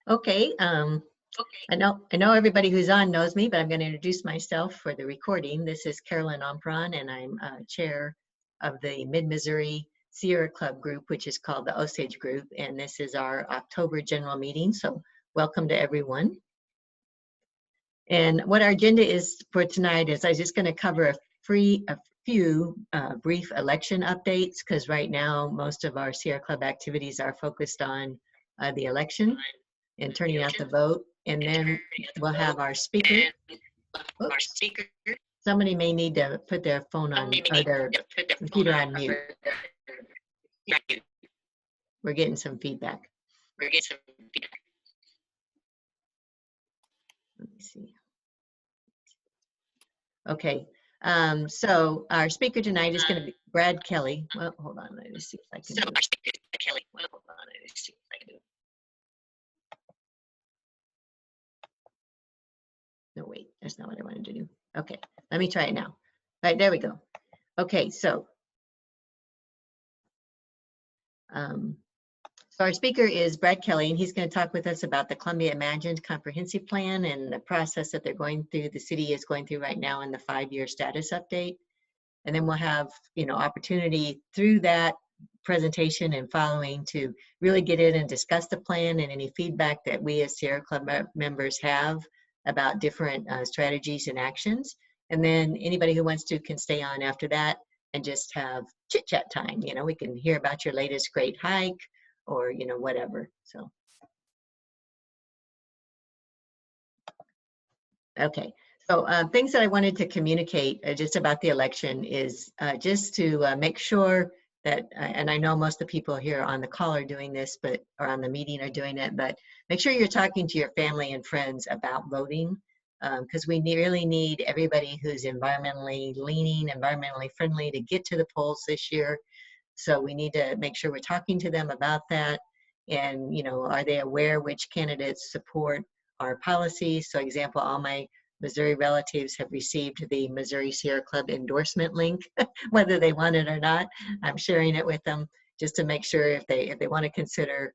Okay, I know everybody who's on knows me, but I'm going to introduce myself for the recording. This is Carolyn Ompron, and I'm chair of the Mid-Missouri Sierra Club group, which is called the Osage group, and this is our October general meeting, so welcome to everyone. And what our agenda is for tonight is I'm just going to cover a few brief election updates, because right now most of our Sierra Club activities are focused on the election and turning out the vote. And then we'll have our speaker. Oops. Somebody may need to put their phone on or their computer on mute. We're getting some feedback. Let me see. Okay, so our speaker tonight is going to be Brad Kelly. Well, hold on, let me see if I can do it. No, wait, that's not what I wanted to do. Okay, let me try it now. All right, there we go. Okay, so our speaker is Brad Kelly, and he's going to talk with us about the Columbia Imagined Comprehensive Plan and the process that they're going through, the city is going through right now in the 5-year status update. And then we'll have, opportunity through that presentation and following to really get in and discuss the plan and any feedback that we as Sierra Club members have about different strategies and actions. And then anybody who wants to can stay on after that and just have chit chat time. We can hear about your latest great hike or, whatever. So, okay. So things that I wanted to communicate just about the election is just to make sure that, and I know most of the people here on the call are doing this, or on the meeting are doing it, but make sure you're talking to your family and friends about voting, because we really need everybody who's environmentally leaning, environmentally friendly to get to the polls this year. So we need to make sure we're talking to them about that. And, are they aware which candidates support our policies? So example, all my Missouri relatives have received the Missouri Sierra Club endorsement link, whether they want it or not. I'm sharing it with them just to make sure if they want to consider,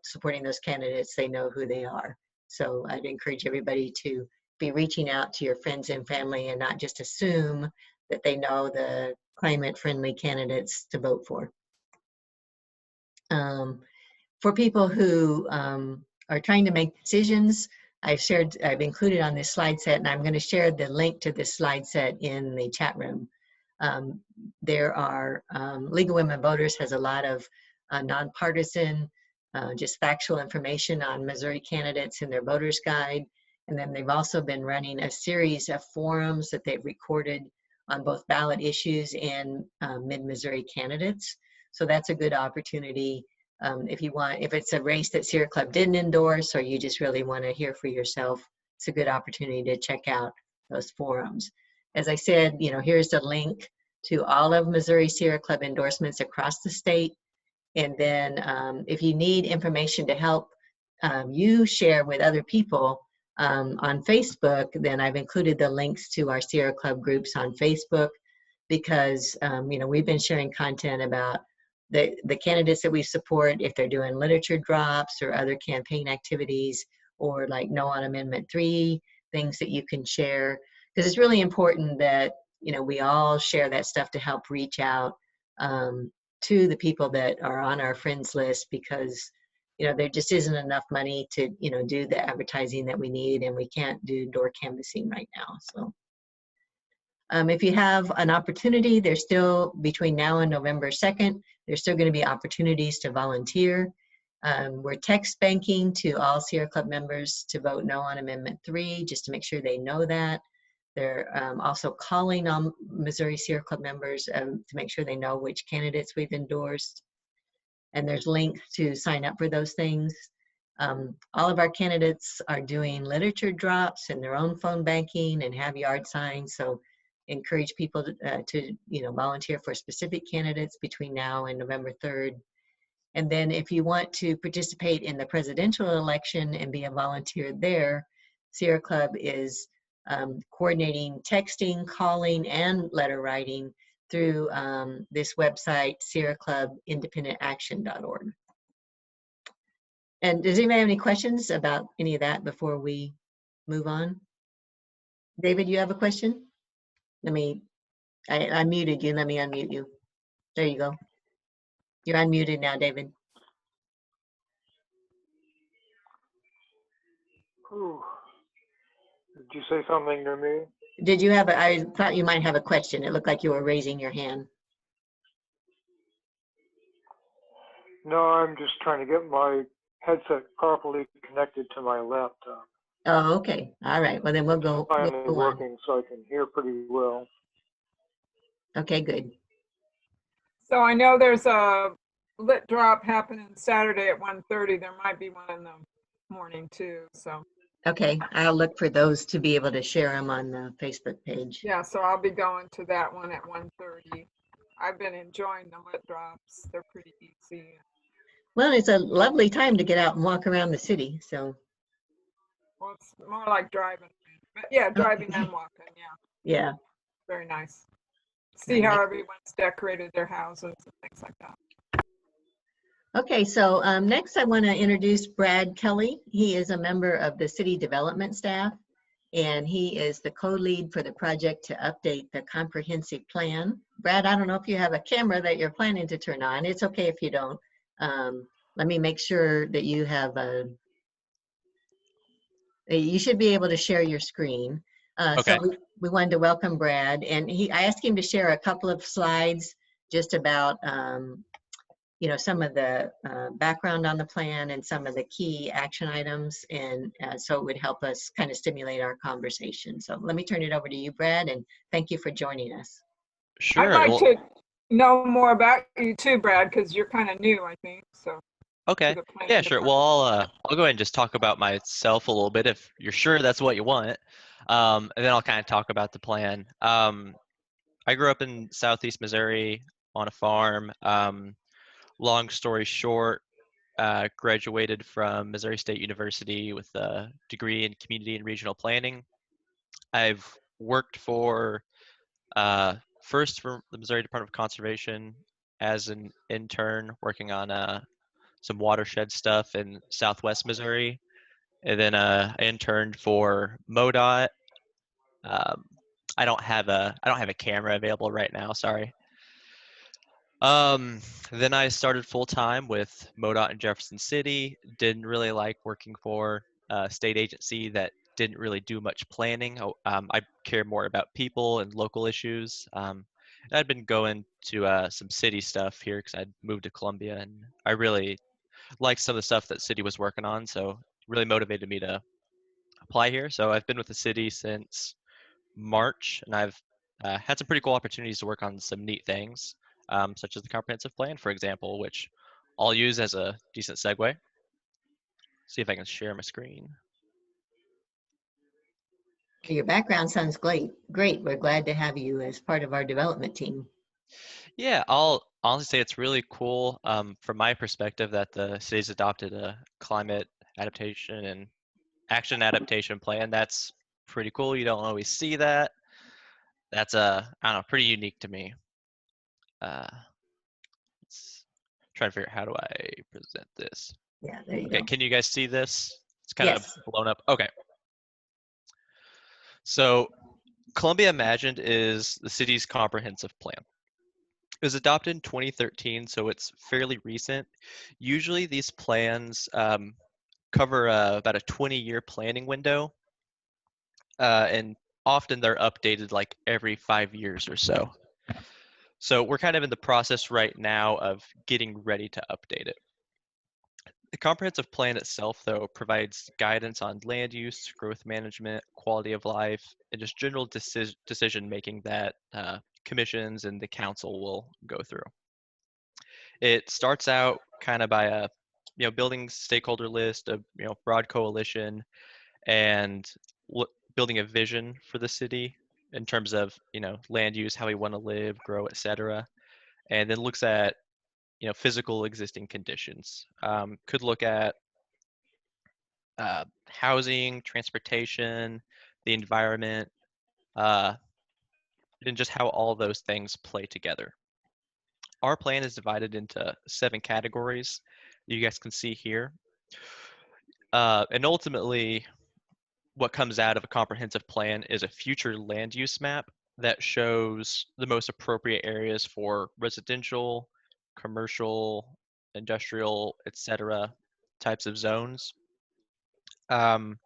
supporting those candidates, they know who they are. So I'd encourage everybody to be reaching out to your friends and family and not just assume that they know the climate-friendly candidates to vote for. For people who are trying to make decisions, I've included on this slide set, and I'm going to share the link to this slide set in the chat room. There are League of Women Voters has a lot of nonpartisan, just factual information on Missouri candidates in their voters guide. And then they've also been running a series of forums that they've recorded on both ballot issues and mid-Missouri candidates. So that's a good opportunity if it's a race that Sierra Club didn't endorse, or you just really want to hear for yourself. It's a good opportunity to check out those forums. As I said, here's the link to all of Missouri Sierra Club endorsements across the state. And then if you need information to help you share with other people on Facebook, then I've included the links to our Sierra Club groups on Facebook, because we've been sharing content about the candidates that we support, if they're doing literature drops or other campaign activities, or like No on Amendment 3, things that you can share, because it's really important that we all share that stuff to help reach out to the people that are on our friends list, because there just isn't enough money to do the advertising that we need, and we can't do door canvassing right now. So if you have an opportunity, there's still, between now and November 2nd, there's still going to be opportunities to volunteer. We're text banking to all Sierra Club members to vote no on Amendment 3, just to make sure they know that. They're also calling on Missouri Sierra Club members to make sure they know which candidates we've endorsed. And there's links to sign up for those things. All of our candidates are doing literature drops in their own phone banking and have yard signs. So encourage people to volunteer for specific candidates between now and November 3rd. And then if you want to participate in the presidential election and be a volunteer there, Sierra Club is coordinating texting, calling, and letter writing through this website, sierraclubindependentaction.org. And does anybody have any questions about any of that before we move on? David, you have a question? I muted you. Let me unmute you. There you go. You're unmuted now, David. Ooh. Did you say something to me? Did you have I thought you might have a question. It looked like you were raising your hand. No, I'm just trying to get my headset properly connected to my laptop. Oh, okay. All right. Well, then we'll go Finally on. working so I can hear pretty well. Okay, good. So I know there's a lit drop happening Saturday at 1:30. There might be one in the morning too. So Okay, I'll look for those to be able to share them on the Facebook page. yeah, so I'll be going to that one at 1:30. I've been enjoying the lit drops. They're pretty easy. Well, it's a lovely time to get out and walk around the city. So Well, it's more like driving. But yeah, driving and walking. Yeah, yeah. very nice. See how everyone's decorated their houses and things like that. Okay, so next I want to introduce Brad Kelly. He is a member of the city development staff, and he is the co-lead for the project to update the comprehensive plan. Brad, I don't know if you have a camera that you're planning to turn on. It's okay if you don't. Let me make sure that you have you should be able to share your screen. Okay. So we wanted to welcome Brad, and I asked him to share a couple of slides just about you know, some of the background on the plan and some of the key action items, and so it would help us kind of stimulate our conversation. So let me turn it over to you, Brad, and thank you for joining us. Sure. I'd like to know more about you too, Brad, because you're kind of new, I think. So Okay. Yeah, sure. Well, I'll go ahead and just talk about myself a little bit if you're sure that's what you want. And then I'll kind of talk about the plan. I grew up in Southeast Missouri on a farm. Long story short, graduated from Missouri State University with a degree in community and regional planning. I've worked for first for the Missouri Department of Conservation as an intern working on some watershed stuff in Southwest Missouri, and then I interned for MoDOT. Um, I don't have a camera available right now. Sorry. Then I started full time with MoDOT in Jefferson City. Didn't really like working for a state agency that didn't really do much planning. I care more about people and local issues. And I'd been going to some city stuff here because I'd moved to Columbia, and I really liked some of the stuff that city was working on. So it really motivated me to apply here. So I've been with the city since March, and I've had some pretty cool opportunities to work on some neat things, such as the comprehensive plan, for example, which I'll use as a decent segue. See if I can share my screen. Your background sounds great. Great. We're glad to have you as part of our development team. Yeah, I'll honestly say it's really cool from my perspective that the city's adopted a climate adaptation and action adaptation plan. That's pretty cool. You don't always see that. That's I don't know, pretty unique to me. Let's try to figure out how do I present this. Yeah, there you Okay, go. can you guys see this? It's kind Yes. of blown up. Okay. So Columbia Imagined is the city's comprehensive plan. It was adopted in 2013, so it's fairly recent. Usually these plans cover about a 20-year planning window, and often they're updated like every 5 years or so. So we're kind of in the process right now of getting ready to update it. The comprehensive plan itself, though, provides guidance on land use, growth management, quality of life, and just general decision making that commissions and the council will go through. It starts out kind of by building stakeholder list, a broad coalition, and building a vision for the city in terms of land use, how we want to live, grow, etc. And then looks at physical existing conditions. Could look at housing, transportation, the environment, and just how all those things play together. Our plan is divided into 7 categories that you guys can see here. And ultimately, what comes out of a comprehensive plan is a future land use map that shows the most appropriate areas for residential, commercial, industrial, etc. types of zones. Um,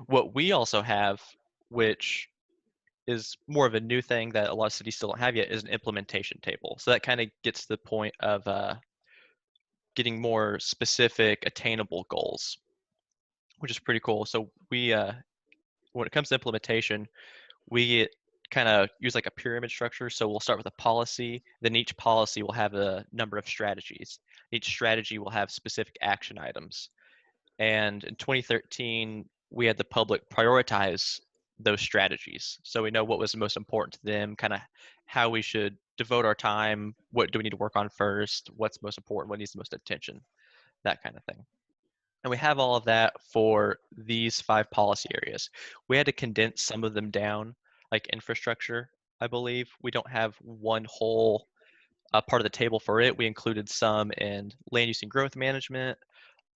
what we also have, which is more of a new thing that a lot of cities still don't have yet, is an implementation table. So that kind of gets to the point of getting more specific, attainable goals, which is pretty cool. So we, when it comes to implementation, we kind of use like a pyramid structure. So we'll start with a policy, then each policy will have a number of strategies. Each strategy will have specific action items. And in 2013, we had the public prioritize those strategies. So we know what was most important to them, kind of how we should devote our time, what do we need to work on first, what's most important, what needs the most attention, that kind of thing. And we have all of that for these 5 policy areas. We had to condense some of them down, like infrastructure, I believe. We don't have one whole part of the table for it. We included some in land use and growth management,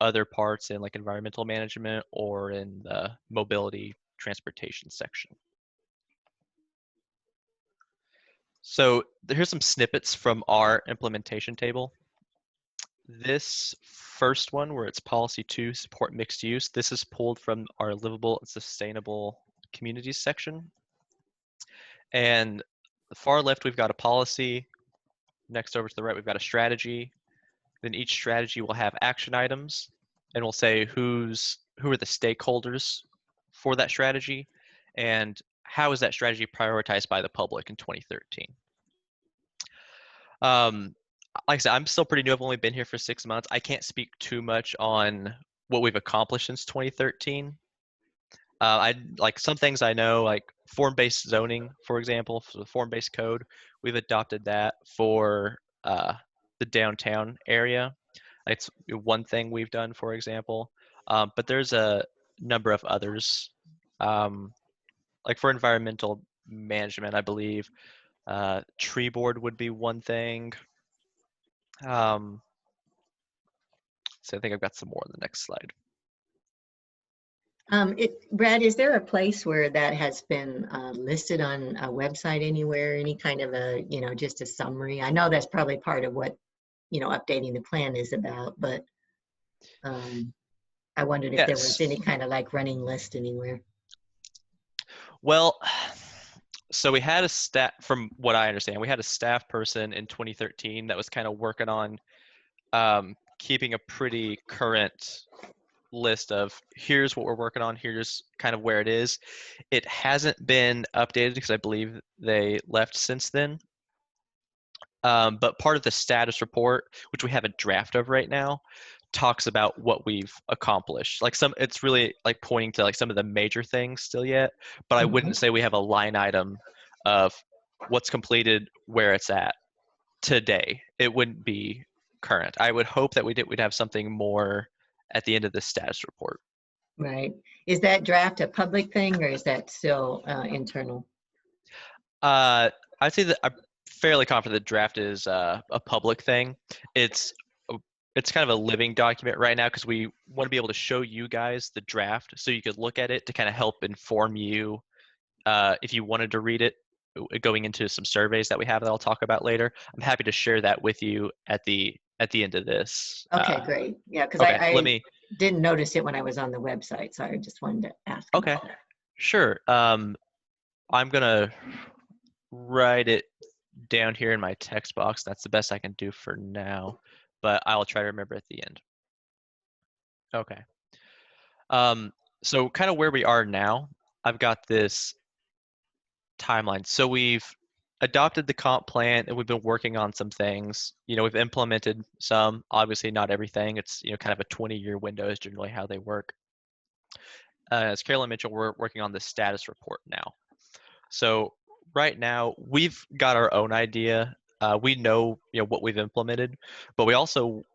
other parts in like environmental management, or in the mobility transportation section. So here's some snippets from our implementation table. This first one, where it's policy 2, support mixed use, this is pulled from our livable and sustainable communities section. And the far left, we've got a policy. Next over to the right, we've got a strategy. Then each strategy will have action items, and we'll say who are the stakeholders for that strategy, and how is that strategy prioritized by the public in 2013. Like I said, I'm still pretty new. I've only been here for 6 months. I can't speak too much on what we've accomplished since 2013. I like some things I know, like form-based zoning, for example, for the form-based code. We've adopted that for the downtown area. It's one thing we've done, for example. But there's a number of others. Like for environmental management, I believe tree board would be one thing. So I think I've got some more on the next slide. Brad, is there a place where that has been listed on a website anywhere, any kind of a, just a summary? I know that's probably part of what, updating the plan is about, but I wondered if there was any kind of like running list anywhere. Well, so we had a staff, from what I understand, we had a staff person in 2013 that was kind of working on keeping a pretty current list of here's what we're working on, here's kind of where it is. It hasn't been updated because I believe they left since then. But part of the status report, which we have a draft of right now, talks about what we've accomplished. Like it's really like pointing to like some of the major things still yet, but I wouldn't say we have a line item of what's completed, where it's at today. It wouldn't be current. I would hope that we'd have something more at the end of the status report. Right. Is that draft a public thing, or is that still internal? I'd say that I'm fairly confident the draft is a public thing. It's kind of a living document right now because we want to be able to show you guys the draft so you could look at it to kind of help inform you if you wanted to read it, going into some surveys that we have that I'll talk about later. I'm happy to share that with you at the end of this. Okay, great. Yeah, because okay, I didn't notice it when I was on the website, so I just wanted to ask. Okay, sure. I'm gonna write it down here in my text box. That's the best I can do for now, but I'll try to remember at the end. Okay. So kind of where we are now, I've got this timeline. So we've adopted the comp plan and we've been working on some things. We've implemented some, obviously not everything. It's, kind of a 20-year window is generally how they work. As Carolyn mentioned, we're working on the status report now. So right now we've got our own idea. We know, what we've implemented, but we also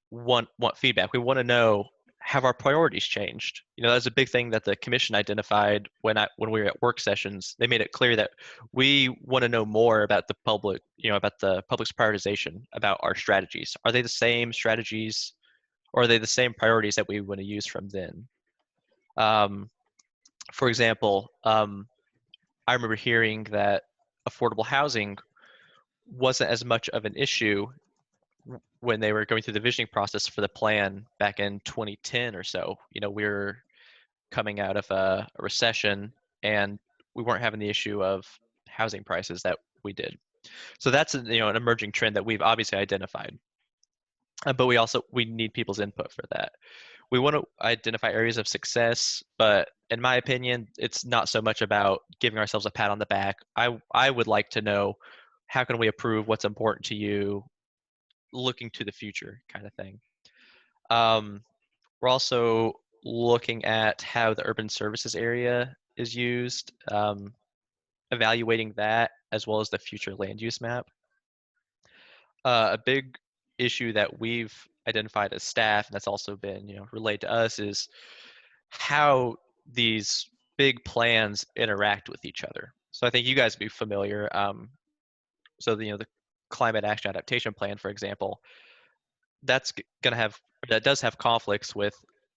want feedback. We want to know, have our priorities changed? That's a big thing that the commission identified when we were at work sessions. They made it clear that we want to know more about the public, about the public's prioritization about our strategies. Are they the same strategies? or are they the same priorities that we want to use from then? For example, I remember hearing that affordable housing wasn't as much of an issue when they were going through the visioning process for the plan back in 2010 or so. You know, we were coming out of a recession, and we weren't having the issue of housing prices that we did. So that's an emerging trend that we've obviously identified. But we need people's input for that. We want to identify areas of success, but in my opinion, it's not so much about giving ourselves a pat on the back. I would like to know, how can we improve what's important to you, looking to the future kind of thing. We're also looking at how the urban services area is used, evaluating that as well as the future land use map. A big issue that we've identified as staff, and that's also been relayed to us, is how these big plans interact with each other. So I think you guys would be familiar. So the climate action adaptation plan, for example, that does have conflicts with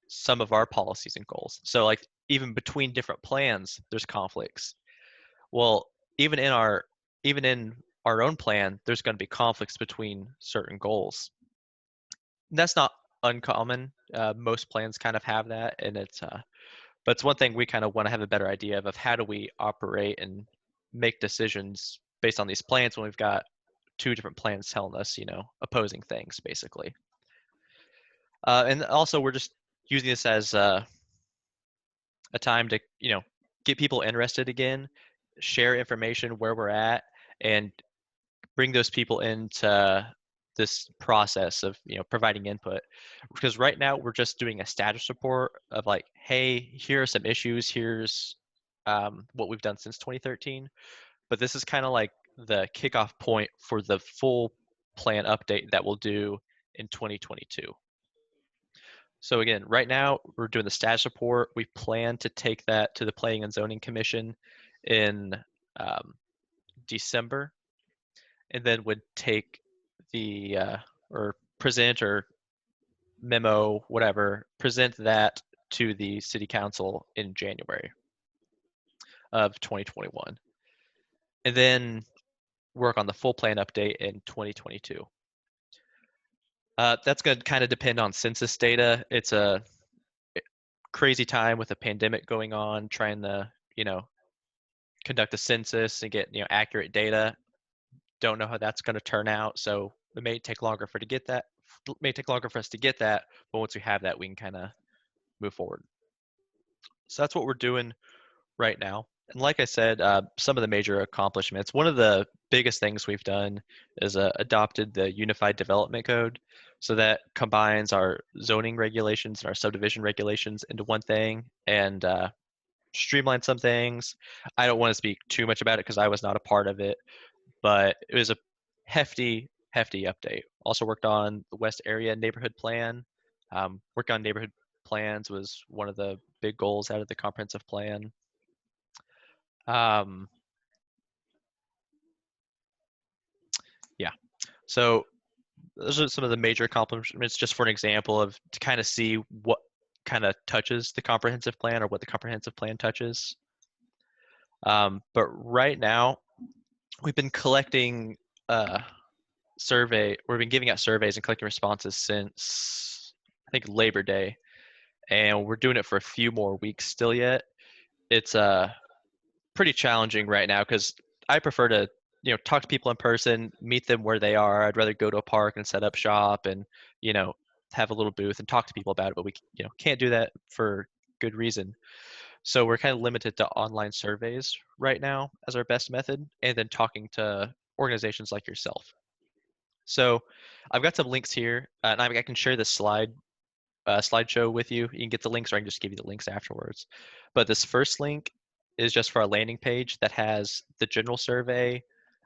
some of our policies and goals. So like even between different plans, there's conflicts. Well, even in our own plan, there's going to be conflicts between certain goals. And that's not uncommon. Most plans kind of have that, and but it's one thing we kind of want to have a better idea of how do we operate and make decisions based on these plans when we've got two different plans telling us, opposing things basically. And also we're just using this as a time to, get people interested again, share information where we're at, and bring those people into this process of providing input. Because right now we're just doing a status report of like, hey, here are some issues, here's what we've done since 2013, but this is kind of like the kickoff point for the full plan update that we'll do in 2022. So again, right now we're doing the status report. We plan to take that to the Planning and Zoning Commission in December, and then would take the or present or memo, whatever, present that to the City Council in January of 2021, and then work on the full plan update in 2022. That's going to kind of depend on census data. It's a crazy time with a pandemic going on, trying to conduct a census and get accurate data. Don't know how that's going to turn out, so it may take longer for us to get that, but once we have that, we can kind of move forward. So that's what we're doing right now. And like I said, some of the major accomplishments, one of the biggest things we've done is adopted the Unified Development Code. So that combines our zoning regulations and our subdivision regulations into one thing, and streamline some things. I don't want to speak too much about it because I was not a part of it, but it was a hefty update. Also worked on the West Area Neighborhood Plan. Work on neighborhood plans was one of the big goals out of the comprehensive plan. Yeah, so those are some of the major accomplishments, just for an example of to kind of see what kind of touches the comprehensive plan or what the comprehensive plan touches. But right now, we've been collecting we've been giving out surveys and collecting responses since I think Labor Day, and we're doing it for a few more weeks still yet. It's pretty challenging right now because I prefer to talk to people in person, meet them where they are. I'd rather go to a park and set up shop and have a little booth and talk to people about it, but we can't do that for good reason. So we're kind of limited to online surveys right now as our best method, and then talking to organizations like yourself. So I've got some links here, and I can share this slideshow with you. You can get the links, or I can just give you the links afterwards. But this first link is just for our landing page that has the general survey,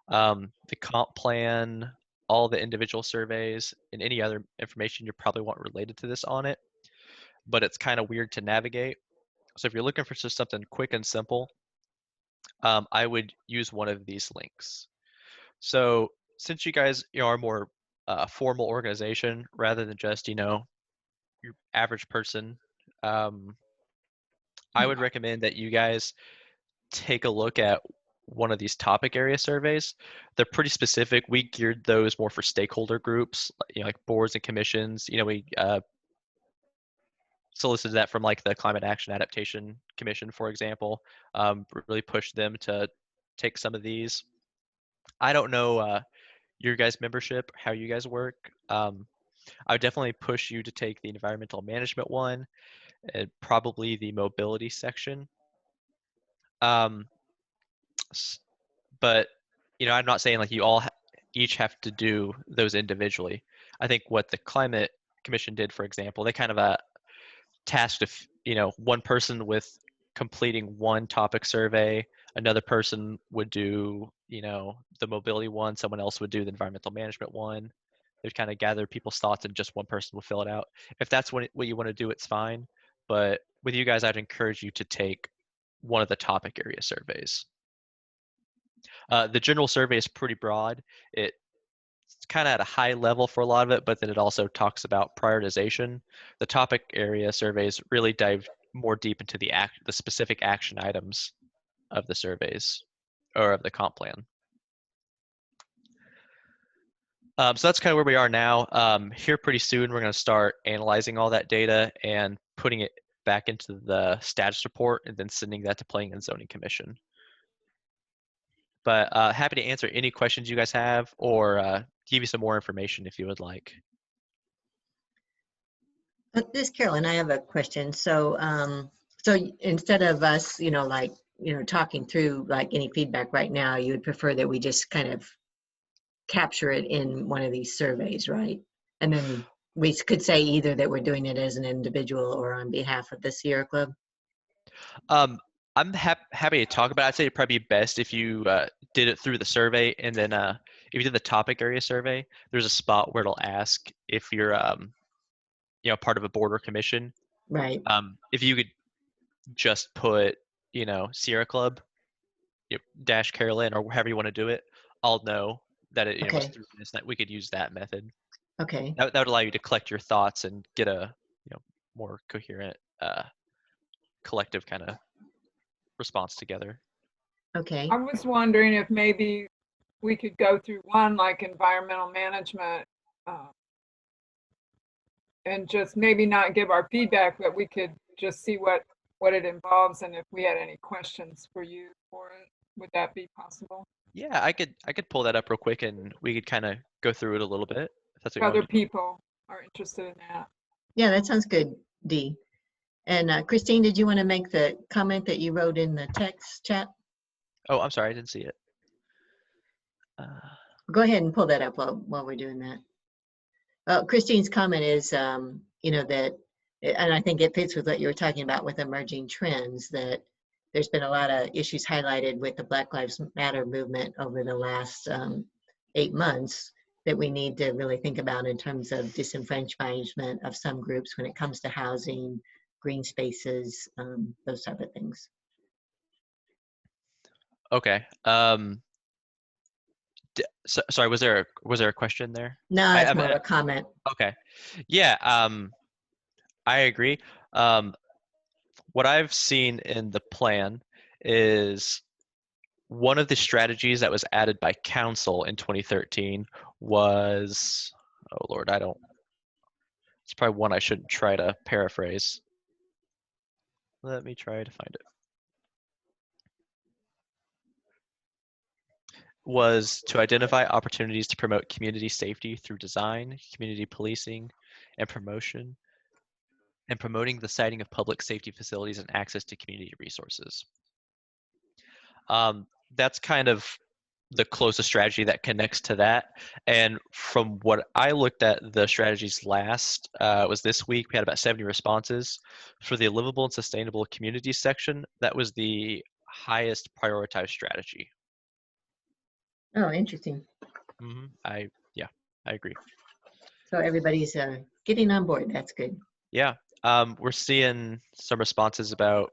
the comp plan, all the individual surveys, and any other information you probably want related to this on it. But it's kind of weird to navigate. So if you're looking for just something quick and simple, I would use one of these links. So since you guys are more formal organization rather than just your average person, I would recommend that you guys take a look at one of these topic area surveys. They're pretty specific. We geared those more for stakeholder groups, like boards and commissions. We solicited that from like the Climate Action Adaptation Commission, for example. Really pushed them to take some of these. I don't know your guys' membership, how you guys work. I would definitely push you to take the environmental management one and probably the mobility section. Um, but I'm not saying like you all each have to do those individually. I think what the Climate Commission did, for example, they kind of tasked one person with completing one topic survey, another person would do the mobility one, someone else would do the environmental management one. They'd kind of gather people's thoughts and just one person will fill it out. If that's what you want to do, it's fine. But with you guys, I'd encourage you to take one of the topic area surveys. The general survey is pretty broad. It's kind of at a high level for a lot of it, but then it also talks about prioritization. The topic area surveys really dive more deep into the specific action items of the surveys or of the comp plan. So that's kind of where we are now. Here pretty soon, we're going to start analyzing all that data and putting it back into the status report and then sending that to Planning and Zoning Commission. But happy to answer any questions you guys have or give you some more information if you would like. This is Carolyn. I have a question. So, instead of us, talking through like any feedback right now, you would prefer that we just kind of capture it in one of these surveys, right? And then we could say either that we're doing it as an individual or on behalf of the Sierra Club. I'm happy to talk about it. I'd say it'd probably be best if you did it through the survey, and then if you did the topic area survey, there's a spot where it'll ask if you're part of a board or commission. Right. If you could just put Sierra Club dash Carolyn or however you want to do it, I'll know that it was Okay. through this, that we could use that method. Okay. That would allow you to collect your thoughts and get a more coherent collective kind of response together. Okay. I was wondering if maybe we could go through one like environmental management and just maybe not give our feedback, but we could just see what it involves and if we had any questions for you for it. Would that be possible? Yeah, I could pull that up real quick and we could kind of go through it a little bit. If that's what you Other want to do. people are interested in that. Yeah, that sounds good, Dee. And Christine, did you want to make the comment that you wrote in the text chat? Oh, I'm sorry, I didn't see it. Go ahead and pull that up while we're doing that. Christine's comment is, that, and I think it fits with what you were talking about with emerging trends, that there's been a lot of issues highlighted with the Black Lives Matter movement over the last 8 months that we need to really think about in terms of disenfranchisement of some groups when it comes to housing, green spaces, those type of things. Okay. Sorry, was there a question there? No, it's more of a comment. Okay. Yeah. I agree. What I've seen in the plan is one of the strategies that was added by council in 2013 was, oh Lord, it's probably one I shouldn't try to paraphrase. Let me try to find it. Was to identify opportunities to promote community safety through design, community policing, and promoting the siting of public safety facilities and access to community resources. That's kind of the closest strategy that connects to that. And from what I looked at the strategies last, was this week, we had about 70 responses. For the livable and sustainable communities section, that was the highest prioritized strategy. Oh, interesting. I agree. So everybody's getting on board. That's good. Yeah. We're seeing some responses about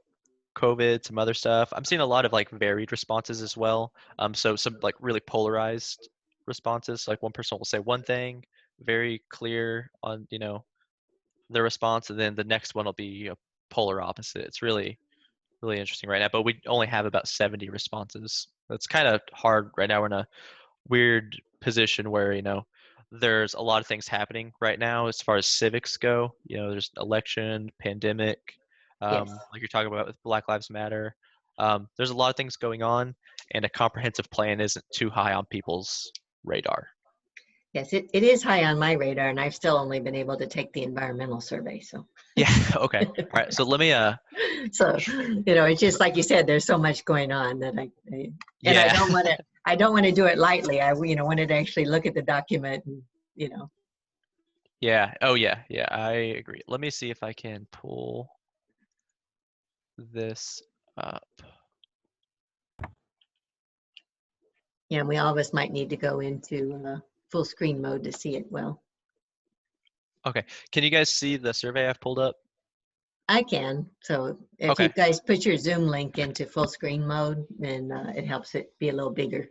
COVID, some other stuff. I'm seeing a lot of like varied responses as well. So some like really polarized responses. Like one person will say one thing, very clear on, the response, and then the next one will be a polar opposite. It's really interesting right now, but we only have about 70 responses. It's kind of hard right now. We're in a weird position where, there's a lot of things happening right now as far as civics go. There's election, pandemic, Yes. like you're talking about with Black Lives Matter. There's a lot of things going on, and a comprehensive plan isn't too high on people's radar. Yes, it is high on my radar, and I've still only been able to take the environmental survey. So, Yeah. Okay. All right. So let me. so it's just like you said. There's so much going on that and I Yeah. don't want to. I don't want to do it lightly. I wanted to actually look at the document and Yeah. Oh, yeah. Yeah. I agree. Let me see if I can pull this up. Yeah, we all of us might need to go into full screen mode to see it well. Okay. Can you guys see the survey I've pulled up? I can. So if you Okay. guys put your Zoom link into full screen mode, then it helps it be a little bigger.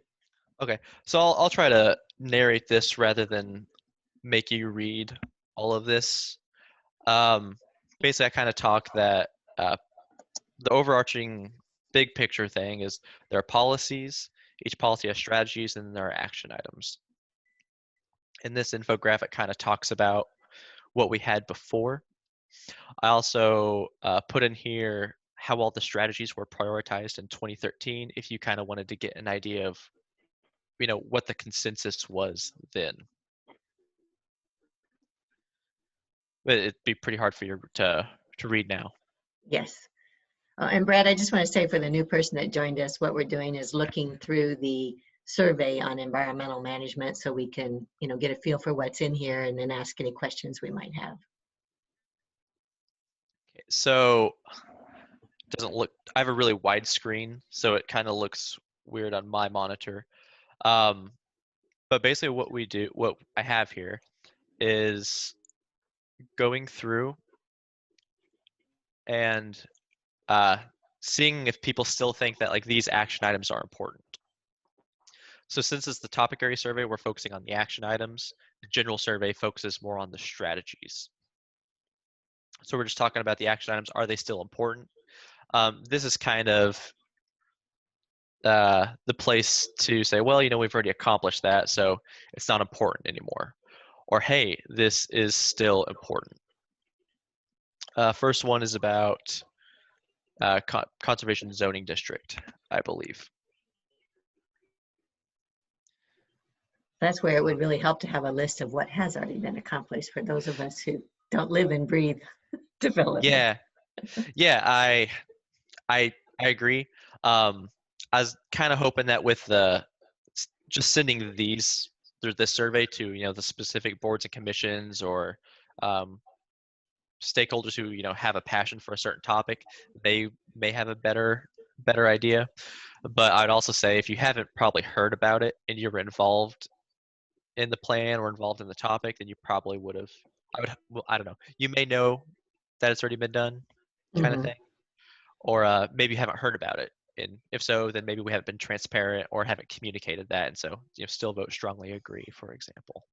Okay. So I'll try to narrate this rather than make you read all of this. Basically, I kind of talk that the overarching big picture thing is there are policies. Each policy has strategies, and there are action items. And this infographic kind of talks about what we had before. I also put in here how all the strategies were prioritized in 2013, if you kind of wanted to get an idea of, what the consensus was then. But it'd be pretty hard for you to read now. Yes. And Brad, I just want to say for the new person that joined us, what we're doing is looking through the survey on environmental management so we can, get a feel for what's in here and then ask any questions we might have. Okay, so I have a really wide screen, so it kind of looks weird on my monitor. But basically what I have here is going through and seeing if people still think that like these action items are important. So since it's the topic area survey, we're focusing on the action items. The general survey focuses more on the strategies. So we're just talking about the action items. Are they still important? This is kind of the place to say, well, we've already accomplished that, so it's not important anymore. Or, hey, this is still important. First one is about conservation zoning district, I believe. That's where it would really help to have a list of what has already been accomplished for those of us who don't live and breathe development. Yeah, I agree. I was kind of hoping that with just sending this survey to the specific boards and commissions or stakeholders who have a passion for a certain topic, they may have a better idea. But I'd also say if you haven't probably heard about it and you're involved in the plan or involved in the topic, then you probably would have. I don't know. You may know that it's already been done, kind of Mhm. thing, or maybe you haven't heard about it. And if so, then maybe we haven't been transparent or haven't communicated that, and so still vote strongly agree, for example.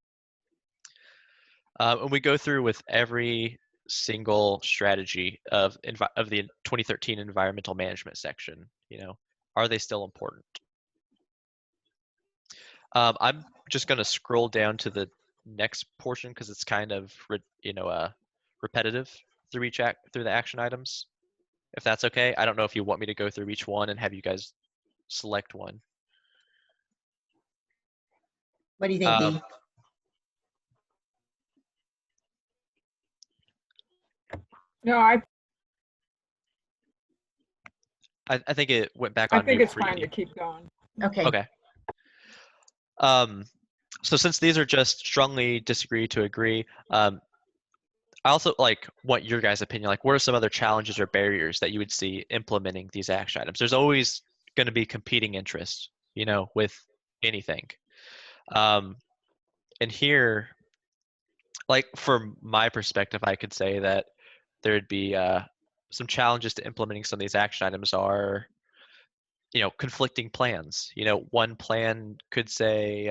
And we go through with every single strategy of the 2013 environmental management section. Are they still important? I'm just going to scroll down to the next portion because it's kind of repetitive through through the action items. If that's okay, I don't know if you want me to go through each one and have you guys select one. What do you think, Dee? No, I think it went back I on think mute it's for fine you. to keep going. Okay. Okay. So since these are just strongly disagree to agree, I also want your guys' opinion. Like, what are some other challenges or barriers that you would see implementing these action items? There's always going to be competing interests, with anything. And here, from my perspective, I could say that there'd be some challenges to implementing some of these action items are, conflicting plans. One plan could say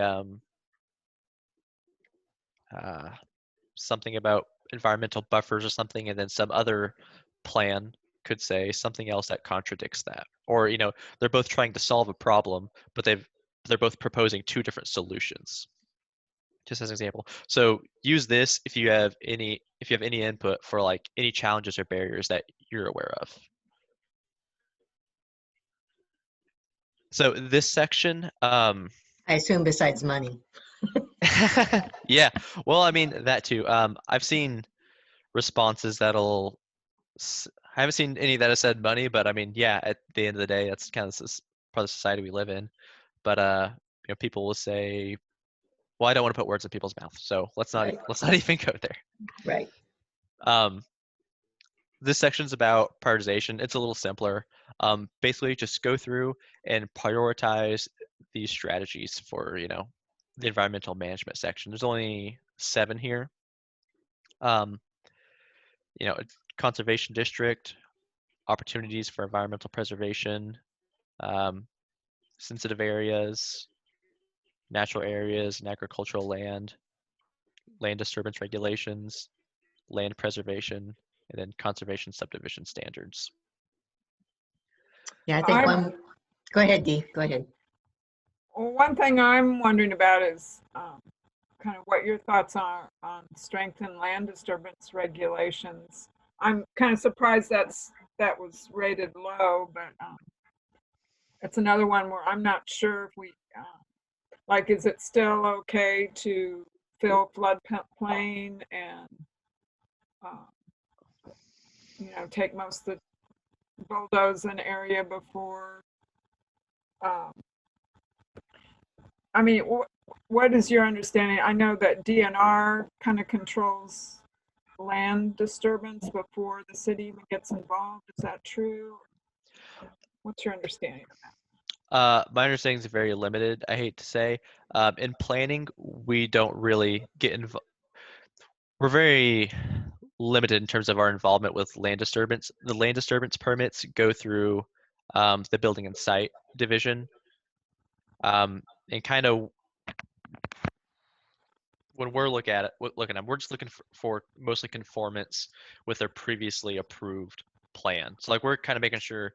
something about environmental buffers or something, and then some other plan could say something else that contradicts that. Or, they're both trying to solve a problem, but they're both proposing two different solutions. Just as an example. So use this if you have any input for like any challenges or barriers that you're aware of. So this section, I assume besides money. yeah, well, I mean that too. I've seen responses that'll, I haven't seen any that have said money, but I mean, yeah, at the end of the day, that's kind of part of the society we live in. But people will say, well, I don't want to put words in people's mouth, so let's not even go there. Right. This section's about prioritization. It's a little simpler. Basically, just go through and prioritize these strategies for, the environmental management section. There's only 7 here. Conservation district, opportunities for environmental preservation, sensitive areas, natural areas, and agricultural land, land disturbance regulations, land preservation, and then conservation subdivision standards. Yeah, I think go ahead, Dee, go ahead. Well, one thing I'm wondering about is kind of what your thoughts are on strengthened land disturbance regulations. I'm kind of surprised that was rated low, but it's another one where I'm not sure if we, is it still okay to fill floodplain and, take most of the bulldoze an area before, I mean, what is your understanding? I know that DNR kind of controls land disturbance before the city even gets involved. Is that true? What's your understanding of that? My understanding is very limited, I hate to say. In planning, we don't really get involved. We're very limited in terms of our involvement with land disturbance. The land disturbance permits go through the building and site division. And kind of when we're looking at it, we're just looking for mostly conformance with their previously approved plan. So like we're kind of making sure,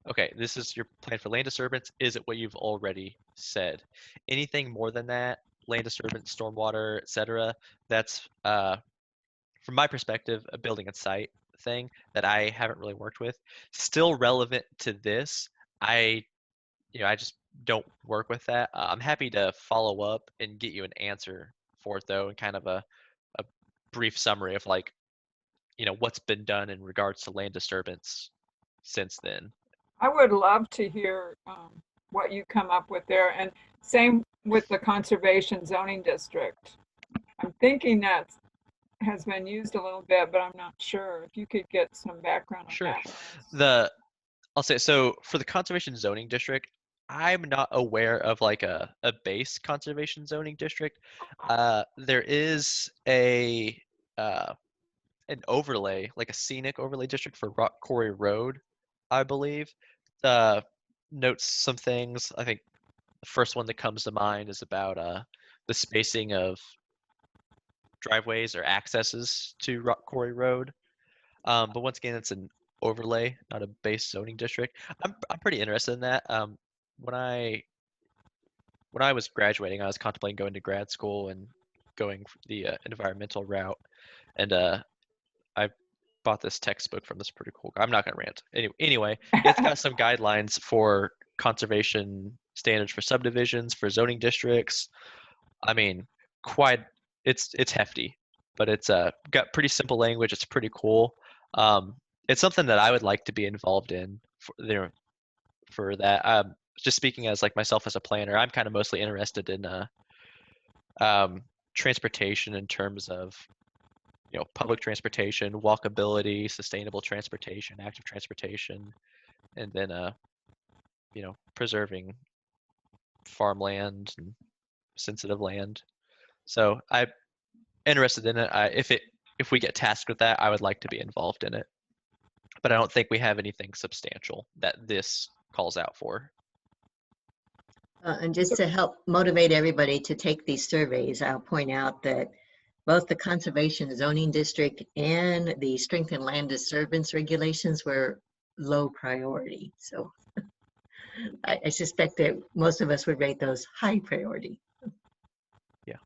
okay, this is your plan for land disturbance. Is it what you've already said? Anything more than that, land disturbance, stormwater, etc., that's from my perspective, a building and site thing that I haven't really worked with. Still relevant to this. I just don't work with that. I'm happy to follow up and get you an answer for it though, and kind of a brief summary of like, what's been done in regards to land disturbance since then. I would love to hear what you come up with there, and same with the conservation zoning district. I'm thinking that has been used a little bit, but I'm not sure. If you could get some background on that. I'll say, so for the conservation zoning district, I'm not aware of like a base conservation zoning district. There is an overlay, like a scenic overlay district for Rock Quarry Road, I believe. Notes some things. I think the first one that comes to mind is about the spacing of driveways or accesses to Rock Quarry Road. But once again, it's an overlay, not a base zoning district. I'm pretty interested in that. When I was graduating, I was contemplating going to grad school and going the environmental route, and I bought this textbook from this pretty cool guy. I'm not gonna rant. Anyway, it's got some guidelines for conservation standards for subdivisions, for zoning districts. I mean, it's hefty, but it's got pretty simple language. It's pretty cool. It's something that I would like to be involved in for that. Just speaking as like myself as a planner, I'm kind of mostly interested in transportation in terms of public transportation, walkability, sustainable transportation, active transportation, and then preserving farmland and sensitive land. So I'm interested in it. If we get tasked with that, I would like to be involved in it. But I don't think we have anything substantial that this calls out for. And just to help motivate everybody to take these surveys, I'll point out that both the conservation zoning district and the strengthened land disturbance regulations were low priority. So I suspect that most of us would rate those high priority. Yeah.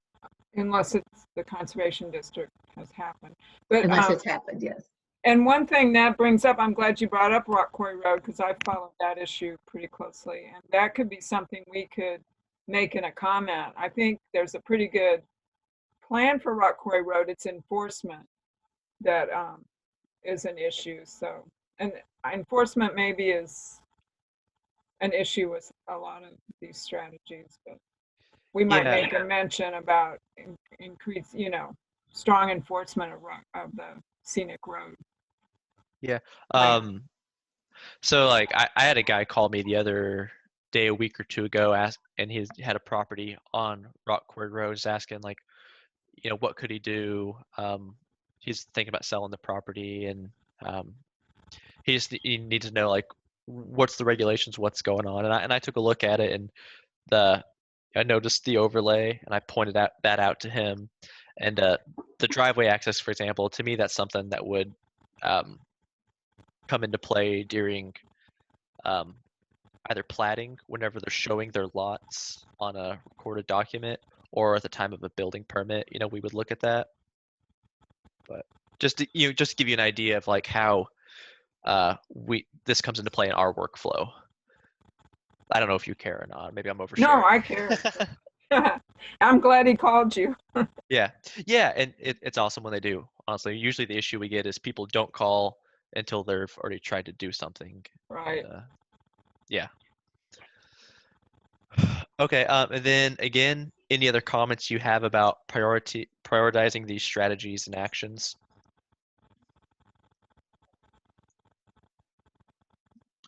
Unless it's the conservation district has happened. But Unless it's happened, yes. and one thing that brings up, I'm glad you brought up Rock Quarry Road because I followed that issue pretty closely, and that could be something we could make in a comment. I think there's a pretty good plan for Rock Quarry Road. It's enforcement that is an issue. So, and enforcement maybe is an issue with a lot of these strategies, but we might Yeah. make a mention about increase, strong enforcement of the scenic road. Yeah. Right. So like I had a guy call me the other day, a week or two ago, and he had a property on Rock Quarry Road, just asking like, what could he do? He's thinking about selling the property, and he needs to know like what's the regulations, what's going on. And I took a look at it, and I noticed the overlay, and I pointed that out to him. And the driveway access, for example, to me that's something that would come into play during either platting, whenever they're showing their lots on a recorded document, or at the time of a building permit. We would look at that. But just to, just to give you an idea of like how this comes into play in our workflow. I don't know if you care or not. Maybe I'm oversharing. No, I care. I'm glad he called you. Yeah, and it's awesome when they do. Honestly, usually the issue we get is people don't call until they've already tried to do something. Right. Yeah. Okay. And then again, any other comments you have about prioritizing these strategies and actions?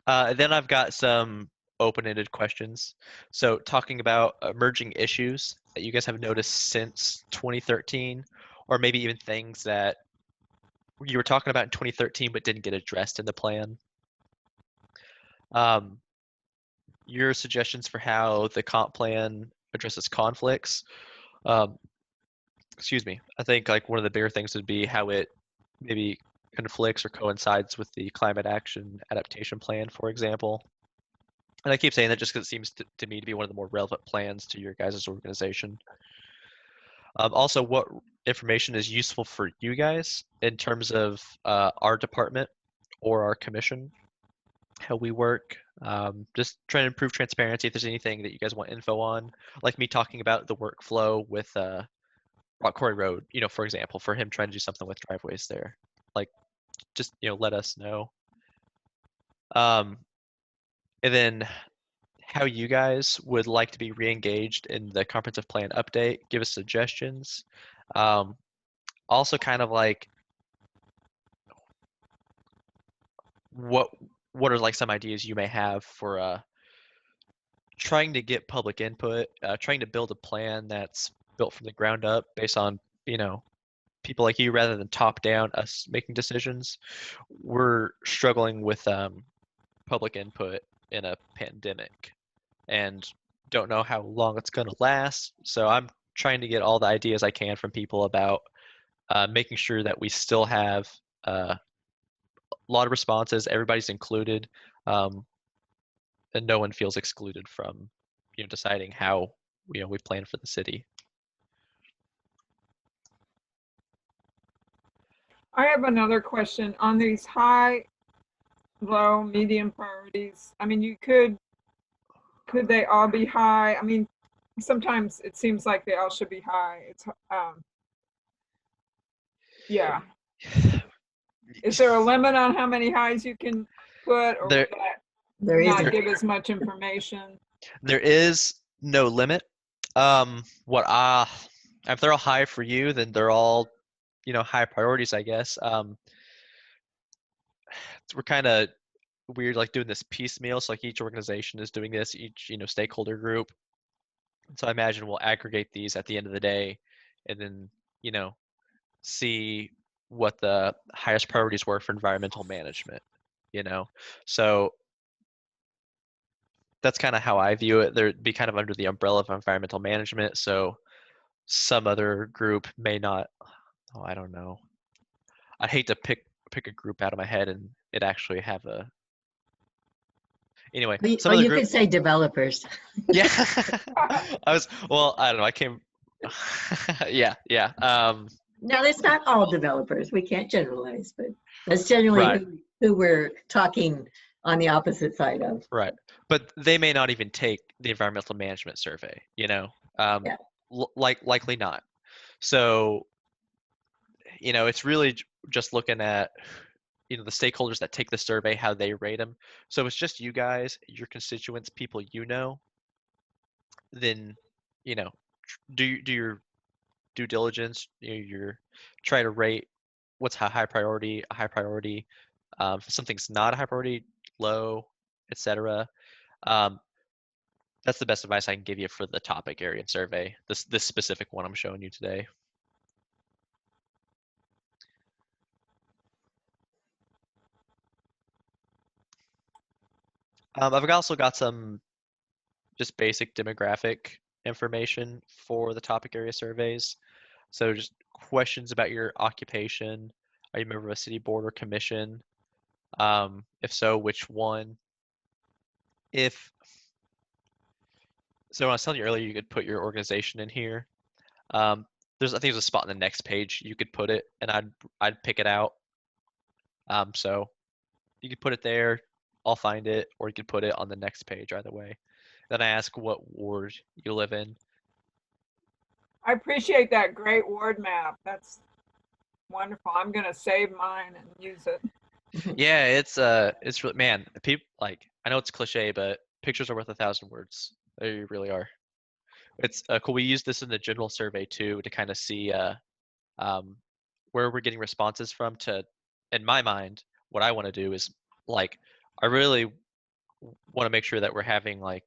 Then I've got some open-ended questions. So talking about emerging issues that you guys have noticed since 2013, or maybe even things that you were talking about in 2013 but didn't get addressed in the plan. Your suggestions for how the comp plan addresses conflicts. Excuse me. I think like one of the bigger things would be how it maybe conflicts or coincides with the climate action adaptation plan, for example. And I keep saying that just because it seems to me to be one of the more relevant plans to your guys' organization. Also, what information is useful for you guys in terms of our department or our commission, how we work, just trying to improve transparency. If there's anything that you guys want info on, like me talking about the workflow with Rock Quarry Road, for example, for him trying to do something with driveways there, like just let us know. And then how you guys would like to be re-engaged in the comprehensive plan update. Give us suggestions. Also, kind of like what are like some ideas you may have for trying to get public input, trying to build a plan that's built from the ground up based on people like you rather than top down us making decisions. We're struggling with public input in a pandemic and don't know how long it's going to last. So I'm trying to get all the ideas I can from people about making sure that we still have a lot of responses, everybody's included, and no one feels excluded from deciding how we plan for the city. I have another question on these high, low, medium priorities. I mean, could they all be high? I mean, sometimes it seems like they all should be high. It's yeah. Is there a limit on how many highs you can put, or would that not give as much information? There is no limit. If they're all high for you, then they're all high priorities, I guess. We're kind of weird like doing this piecemeal, so like each organization is doing this, each stakeholder group. So I imagine we'll aggregate these at the end of the day and then see what the highest priorities were for environmental management. So that's kind of how I view it. They'd be kind of under the umbrella of environmental management. So some other group may not. Oh, I don't know. I'd hate to pick a group out of my head and it actually have a. Anyway, some Or other you group. could say developers. Yeah. Well, I don't know. I came. Yeah, yeah. Now, it's not all developers. We can't generalize, but that's generally Right. who we're talking on the opposite side of. Right. But they may not even take the environmental management survey, Yeah. likely not. So, it's really just looking at, the stakeholders that take the survey, how they rate them. So it's just you guys, your constituents, people then, do your due diligence, you're try to rate what's a high priority, if something's not a high priority, low, etc. Um, that's the best advice I can give you for the topic area survey. This specific one I'm showing you today. I've also got some just basic demographic information for the topic area surveys. So just questions about your occupation. Are you a member of a city board or commission? If so, which one? So when I was telling you earlier, you could put your organization in here. Um, I think there's a spot on the next page you could put it, and I'd pick it out. So you could put it there. I'll find it, or you could put it on the next page. Either way. Then I ask what ward you live in. I appreciate that great ward map. That's wonderful. I'm going to save mine and use it. Yeah, it's really, man. People I know it's cliche, but pictures are worth 1,000 words. They really are. It's cool. We use this in the general survey too to kind of see where we're getting responses from. In my mind, what I want to do is I really want to make sure that we're having an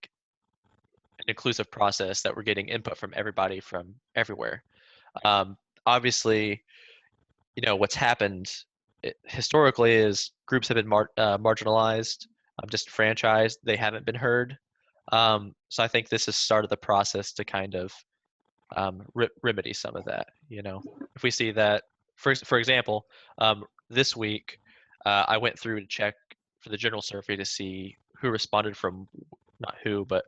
inclusive process, that we're getting input from everybody from everywhere. Obviously, what's happened historically is groups have been marginalized, disenfranchised. They haven't been heard. So I think this has started the process to kind of remedy some of that. If we see that, for example, this week I went through to check for the general survey to see who responded from, not who, but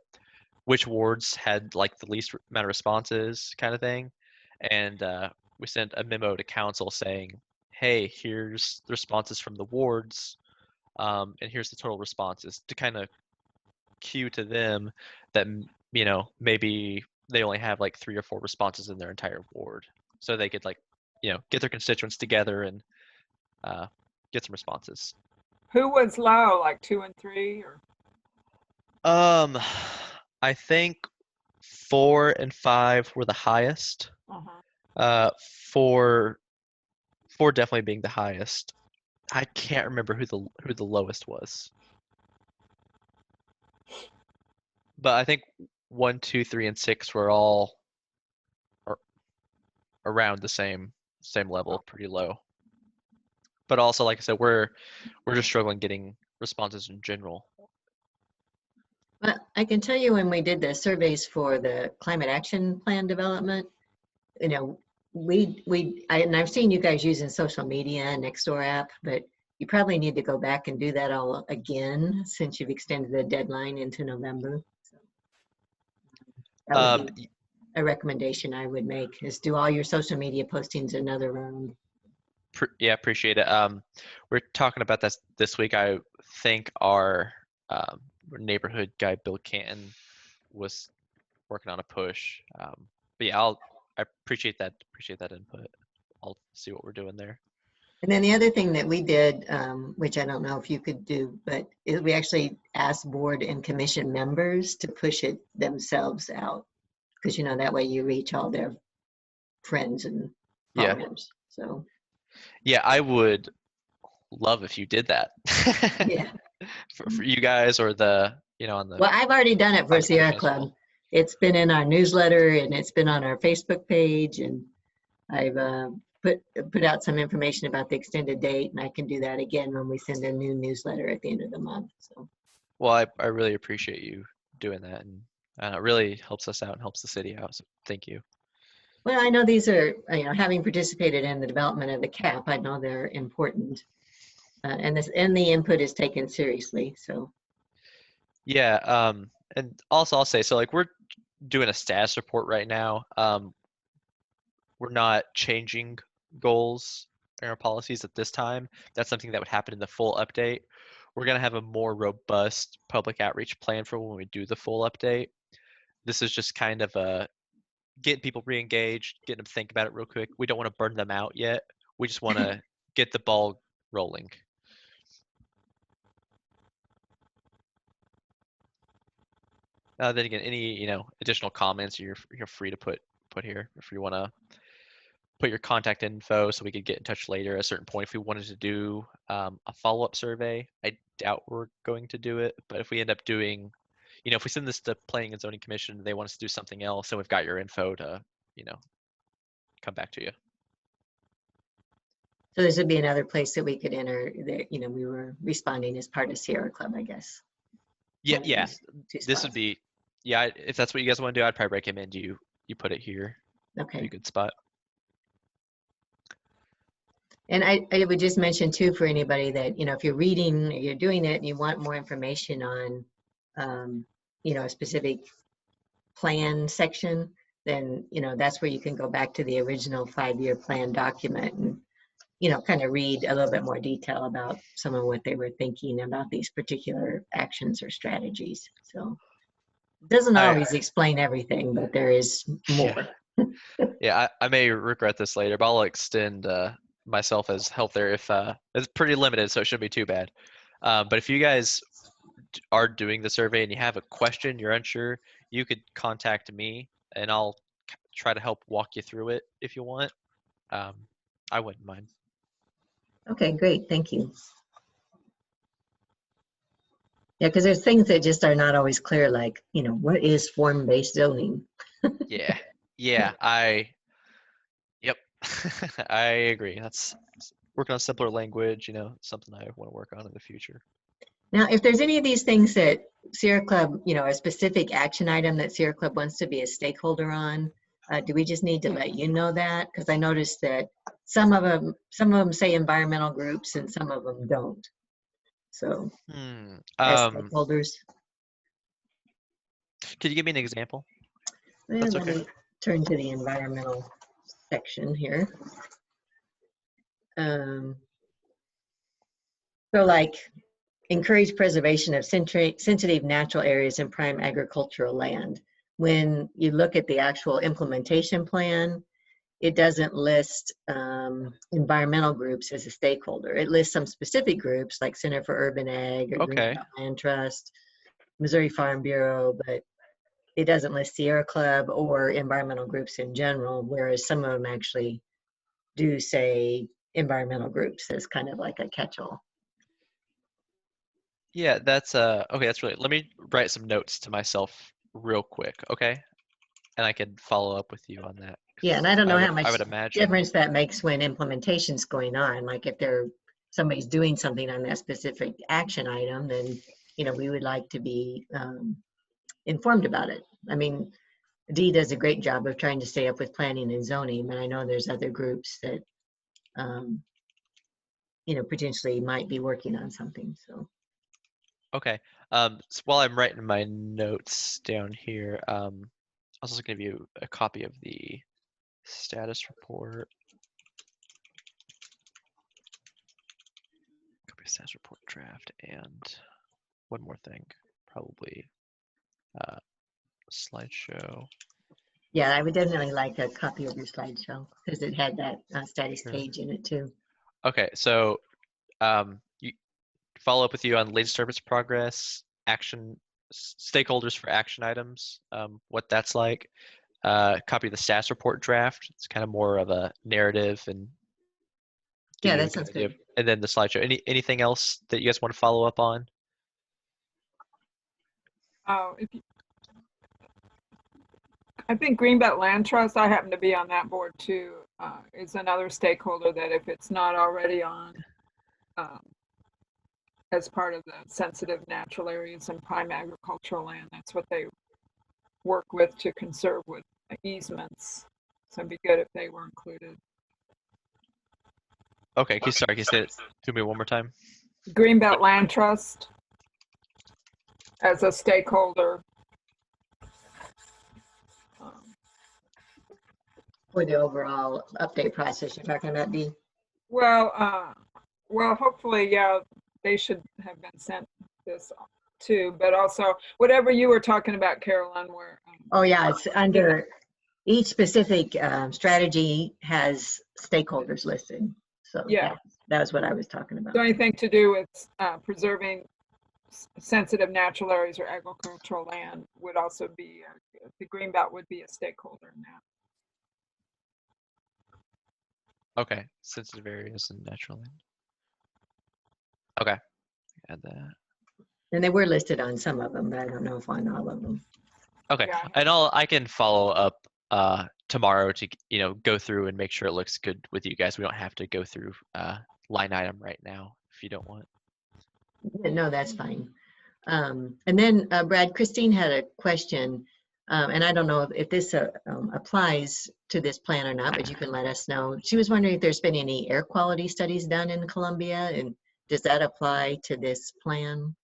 which wards had the least amount of responses, kind of thing, and we sent a memo to council saying, hey, here's the responses from the wards, and here's the total responses, to kind of cue to them that maybe they only have 3 or 4 responses in their entire ward, so they could get their constituents together and get some responses. Who was low, like 2 and 3, or? I think 4 and 5 were the highest. Uh-huh. 4 definitely being the highest. I can't remember who the lowest was, but I think 1, 2, 3, and 6 were all around the same level, pretty low. But also, like I said, we're just struggling getting responses in general. Well, I can tell you when we did the surveys for the climate action plan development, and I've seen you guys using social media and Nextdoor app, but you probably need to go back and do that all again since you've extended the deadline into November. So that would be a recommendation I would make, is do all your social media postings another round. Yeah, appreciate it. We're talking about this week. I think our neighborhood guy Bill Canton was working on a push. But yeah, I appreciate that input. I'll see what we're doing there. And then the other thing that we did, which I don't know if you could do, but we actually asked board and commission members to push it themselves out, because that way you reach all their friends and followers. Yeah. So yeah, I would love if you did that. yeah. for you guys, or on the. Well, I've already done it for Sierra Club. It's been in our newsletter and it's been on our Facebook page, and I've put out some information about the extended date, and I can do that again when we send a new newsletter at the end of the month. So. Well, I really appreciate you doing that, and it really helps us out and helps the city out. So thank you. Well, I know these are, having participated in the development of the CAP, I know they're important. And the input is taken seriously, so. Yeah, and also I'll say, so like we're doing a status report right now. We're not changing goals in our policies at this time. That's something that would happen in the full update. We're gonna have a more robust public outreach plan for when we do the full update. This is just kind of a getting people re-engaged, getting them to think about it real quick. We don't want to burn them out yet. We just want to get the ball rolling. Then again, any additional comments you're free to put here if you want to put your contact info so we could get in touch later at a certain point if we wanted to do a follow-up survey. I doubt we're going to do it, but if we end up doing, if we send this to Planning and Zoning Commission, they want us to do something else, and we've got your info to, come back to you. So this would be another place that we could enter that, we were responding as part of Sierra Club, I guess. Yeah, One of yeah. these two This spots. would be, yeah, if that's what you guys want to do, I'd probably recommend you put it here. Be a Okay. good spot. And I would just mention too, for anybody that, if you're reading, or you're doing it and you want more information on, a specific plan section, then, that's where you can go back to the original 5-year plan document and, kind of read a little bit more detail about some of what they were thinking about these particular actions or strategies. So it doesn't always explain everything, but there is more. Yeah, I may regret this later, but I'll extend myself as help there if it's pretty limited, so it shouldn't be too bad. But if you guys are doing the survey and you have a question, you're unsure, you could contact me and I'll try to help walk you through it if you want. I wouldn't mind. Okay, great. Thank you. Yeah, because there's things that just are not always clear, like, what is form-based zoning? Yeah, yep, I agree. That's working on simpler language, something I want to work on in the future. Now, if there's any of these things that Sierra Club, a specific action item that Sierra Club wants to be a stakeholder on, do we just need to let you know that? Because I noticed that some of them say environmental groups and some of them don't. So, as stakeholders. Could you give me an example? Well, let me turn to the environmental section here. So like, encourage preservation of sensitive natural areas and prime agricultural land. When you look at the actual implementation plan, it doesn't list environmental groups as a stakeholder. It lists some specific groups like Center for Urban Ag or Green Belt Land Trust, Missouri Farm Bureau, but it doesn't list Sierra Club or environmental groups in general, whereas some of them actually do say environmental groups as kind of like a catch-all. Yeah, that's okay, that's really, let me write some notes to myself real quick, okay? And I can follow up with you on that. Yeah, and I don't know how much I would imagine difference that makes when implementation's going on. Like if somebody's doing something on that specific action item, then, we would like to be informed about it. I mean, Dee does a great job of trying to stay up with planning and zoning, but I know there's other groups that, potentially might be working on something, so. Okay. So while I'm writing my notes down here, I was also going to give you a copy of the status report. Copy of status report draft, and one more thing, probably slideshow. Yeah, I would definitely like a copy of your slideshow because it had that status page in it too. Okay, so you follow up with you on latest service progress, action, stakeholders for action items, what that's like. Copy of the status report draft. It's kind of more of a narrative and yeah, that sounds good. And then the slideshow. Anything else that you guys want to follow up on? Oh, I think Greenbelt Land Trust, I happen to be on that board too, is another stakeholder that if it's not already on as part of the sensitive natural areas and prime agricultural land, that's what they work with to conserve with easements. So it'd be good if they were included. Okay, can you say it to me one more time? Greenbelt Land Trust as a stakeholder. For the overall update process you're talking about, Dee? Well, hopefully, yeah, they should have been sent this too, but also whatever you were talking about, Carolyn, where. Oh, yeah, it's under each specific strategy has stakeholders listed. So Yeah. that was what I was talking about. So anything to do with preserving sensitive natural areas or agricultural land would also be, the Greenbelt would be a stakeholder in that. Okay, sensitive areas and natural land. Okay, add that. And they were listed on some of them, but I don't know if on all of them. Okay, Yeah. and I can follow up tomorrow to go through and make sure it looks good with you guys. We don't have to go through line item right now if you don't want. Yeah, no, that's fine. And then Brad, Christine had a question, and I don't know if this applies to this plan or not, but you can let us know. She was wondering if there's been any air quality studies done in Columbia, and does that apply to this plan?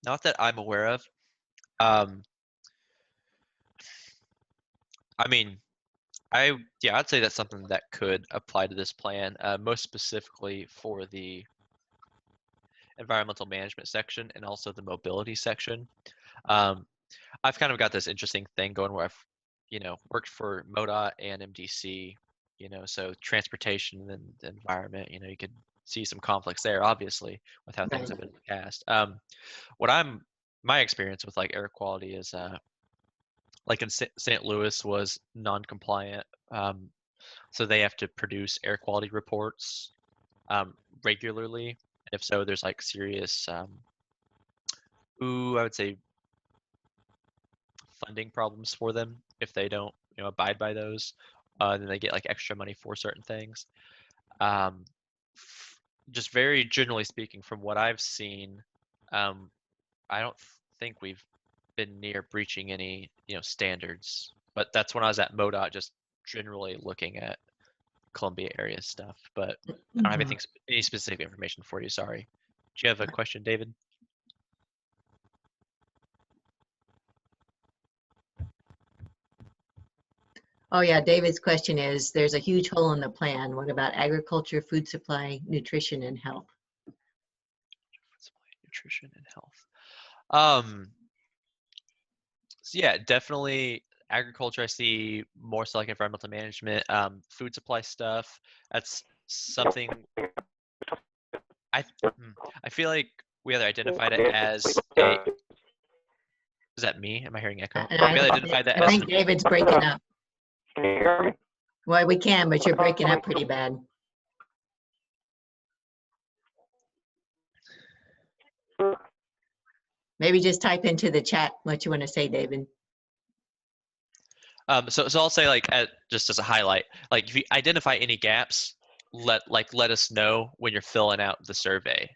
Not that I'm aware of. I mean, I'd say that's something that could apply to this plan, most specifically for the environmental management section and also the mobility section. I've kind of got this interesting thing going where I've, worked for MoDOT and MDC, so transportation and the environment, you could see some conflicts there, obviously, with how things have been in the past. My experience with like air quality is, like in St. Louis was non-compliant. So they have to produce air quality reports regularly. If so, there's like serious, I would say funding problems for them if they don't, abide by those. Then they get like extra money for certain things. Just very generally speaking, from what I've seen, I don't think we've been near breaching any, standards. But that's when I was at MoDOT, just generally looking at Columbia area stuff. But I don't have anything, any specific information for you. Sorry. Do you have a question, David? Oh yeah, David's question is, there's a huge hole in the plan. What about agriculture, food supply, nutrition, and health? Nutrition and health. So yeah, definitely agriculture. I see more so like environmental management, food supply stuff. That's something I feel like we either identified it as a. Is that me? Am I hearing echo? We either identified that I as think David's breaking up. Can you hear me? Well, we can, but you're breaking up pretty bad. Maybe just type into the chat what you want to say, David. So I'll say like just as a highlight, like if you identify any gaps, let us know when you're filling out the survey.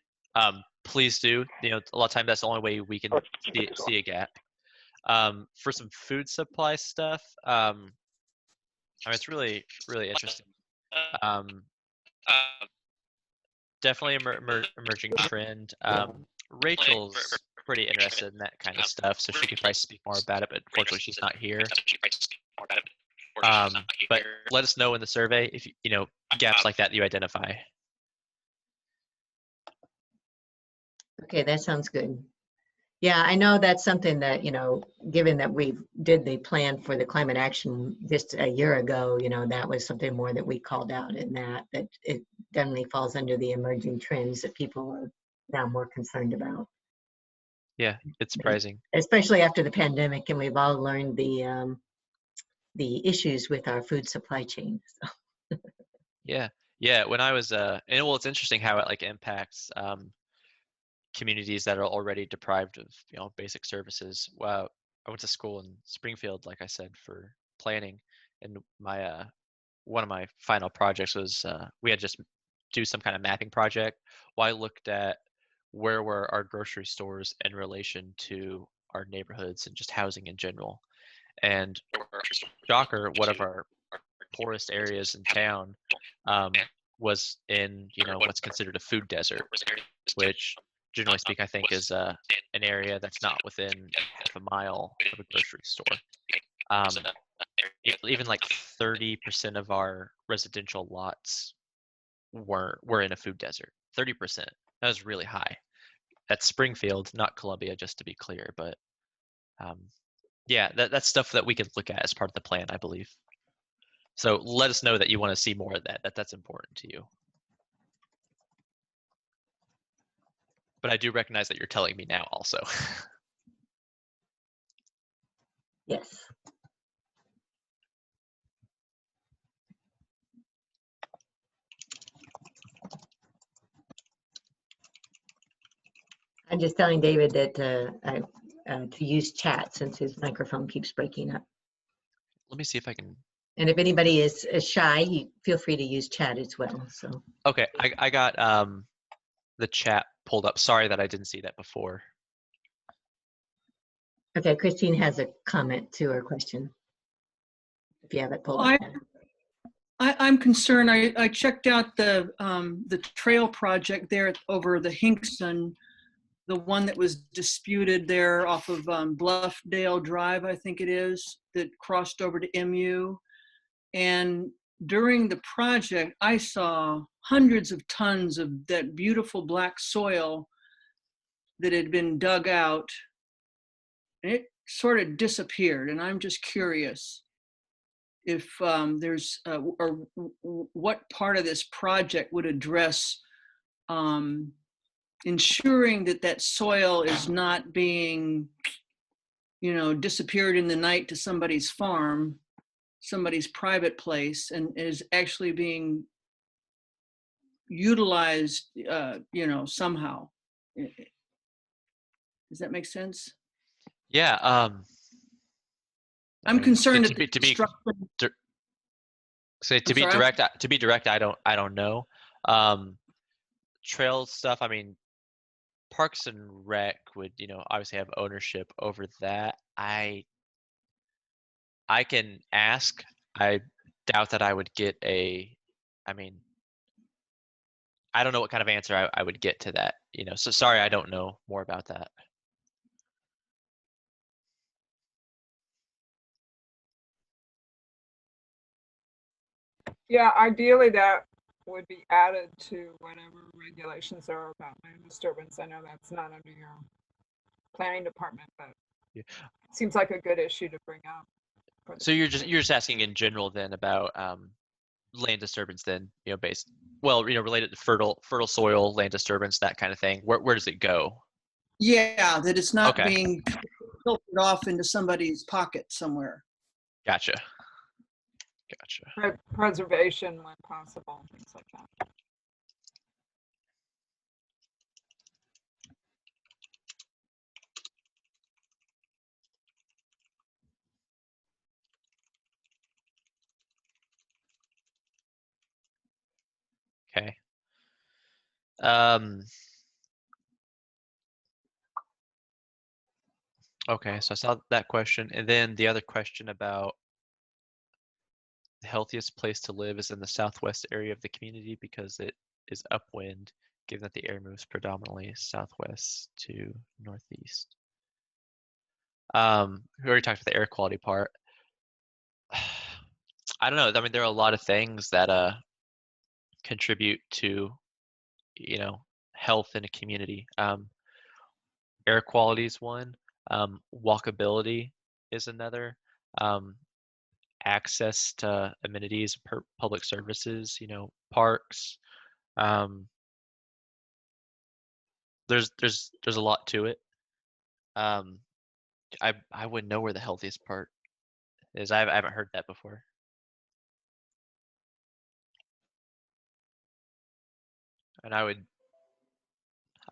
Please do. A lot of times that's the only way we can see a gap. For some food supply stuff, I mean, it's really interesting. Definitely emerging trend. Rachel's pretty interested in that kind of stuff, so she could probably speak more about it, but unfortunately she's not here. But let us know in the survey if gaps like that you identify. Okay, that sounds good. Yeah, I know that's something that, given that we did the plan for the climate action just a year ago, that was something more that we called out in that it definitely falls under the emerging trends that people are now more concerned about. Yeah, it's surprising. Especially after the pandemic, and we've all learned the issues with our food supply chain. So. Yeah. When I was, it's interesting how it like impacts communities that are already deprived of basic services. Well, I went to school in Springfield, like I said, for planning, and my one of my final projects was we had just do some kind of mapping project. Well, I looked at where were our grocery stores in relation to our neighborhoods and just housing in general. And shocker, one of our poorest areas in town was in, what's considered a food desert, which generally speaking, I think is an area that's not within half a mile of a grocery store. Even like 30% of our residential lots were in a food desert. 30%. That was really high. That's Springfield, not Columbia, just to be clear. But yeah, that's stuff that we can look at as part of the plan, I believe. So let us know that you want to see more of that. That's important to you. But I do recognize that you're telling me now also. Yes. I'm just telling David that to use chat since his microphone keeps breaking up. Let me see if I can. And if anybody is shy, feel free to use chat as well. So. Okay, I got the chat pulled up. Sorry that I didn't see that before. Okay, Christine has a comment to her question. If you have it pulled up. I'm concerned. I checked out the trail project there over the Hinkson, the one that was disputed there off of Bluffdale Drive, I think it is, that crossed over to MU. And during the project, I saw hundreds of tons of that beautiful black soil that had been dug out, and it sort of disappeared. And I'm just curious if there's, or what part of this project would address ensuring that that soil is not being, disappeared in the night to somebody's farm, somebody's private place, and is actually being utilized, somehow. Does that make sense? Yeah. I'm concerned that to be direct, I don't know. Trail stuff, I mean, Parks and Rec would, obviously have ownership over that. I can ask. I doubt that I would get I don't know what kind of answer I would get to that, so sorry, I don't know more about that. Yeah, ideally that would be added to whatever regulations there are about land disturbance. I know that's not under your planning department, but Yeah. it seems like a good issue to bring up. So you're just asking in general then about land disturbance then, related to fertile soil, land disturbance, that kind of thing. Where does it go? Yeah, that it's not Okay. being filtered off into somebody's pocket somewhere. Gotcha. Preservation when possible, things like that. Okay. Okay, so I saw that question, and then the other question about the healthiest place to live is in the southwest area of the community because it is upwind, given that the air moves predominantly southwest to northeast. We already talked about the air quality part. I don't know. I mean, there are a lot of things that contribute to, health in a community. Air quality is one. Walkability is another. Access to amenities, public services, parks. There's a lot to it. I wouldn't know where the healthiest part is. I haven't heard that before. And I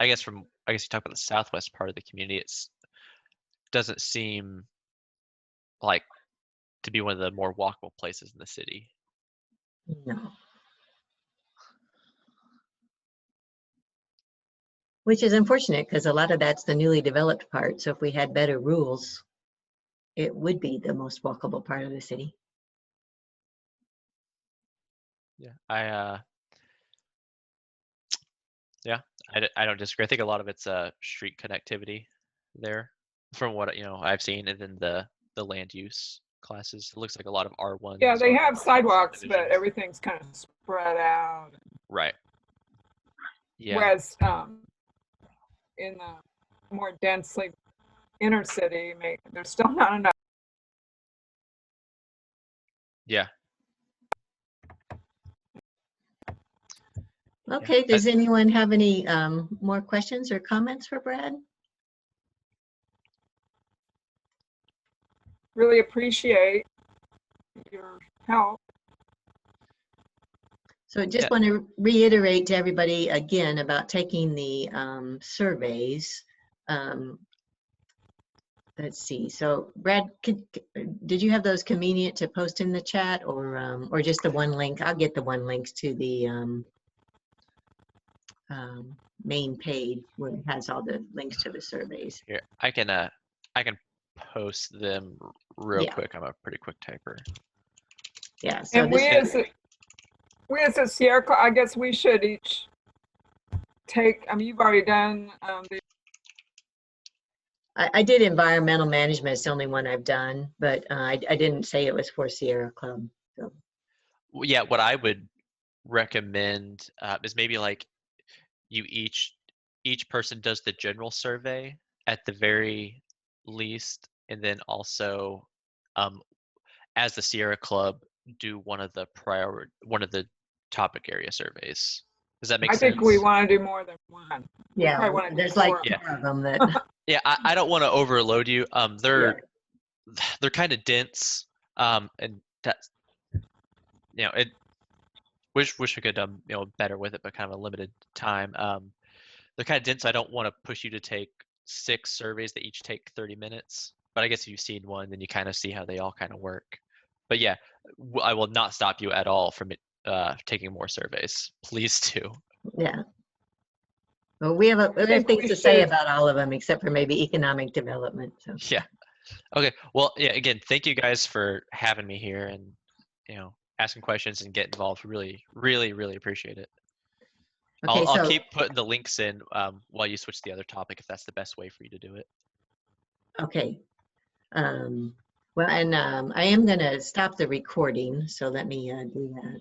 guess you talk about the southwest part of the community. It's doesn't seem like to be one of the more walkable places in the city. No. Which is unfortunate because a lot of that's the newly developed part. So if we had better rules, it would be the most walkable part of the city. Yeah, I don't disagree. I think a lot of it's street connectivity there, from what I've seen, and then the land use classes. It looks like a lot of R1s. Yeah, they are have sidewalks, but subdivisions. everything's kind of spread out. Right. Yeah. Whereas in the more densely inner city, there's still not enough. Yeah. Okay, does anyone have any more questions or comments for Brad? Really appreciate your help. So just want to reiterate to everybody again about taking the surveys. Let's see. So Brad, did you have those convenient to post in the chat, or just the one link? I'll get the one links to the main page where it has all the links to the surveys. Here, I can post them real Yeah. quick. I'm a pretty quick typer. Yeah. So And this, we as a Sierra Club, I guess we should each take, I mean, you've already done the I did environmental management. It's the only one I've done, but I didn't say it was for Sierra Club. So. Well, yeah, what I would recommend is maybe like you each person does the general survey at the very least, and then also as the Sierra Club do one of the topic area surveys. Does that make sense? I think we want to do more than one. Yeah, there's like 4 of them that. Yeah, I don't want to overload you. They're kind of dense, and that's it. Wish we could better with it, but kind of a limited time. They're kind of dense. I don't want to push you to take 6 surveys that each take 30 minutes. But I guess if you've seen one, then you kind of see how they all kind of work. But yeah, I will not stop you at all from taking more surveys. Please do. Yeah. Well, we have things to say about all of them, except for maybe economic development. So. Yeah. Okay. Well, yeah. Again, thank you guys for having me here and asking questions and getting involved. Really, really, really appreciate it. Okay, I'll keep putting the links in while you switch to the other topic, if that's the best way for you to do it. Okay. Well, and I am going to stop the recording, so let me do that.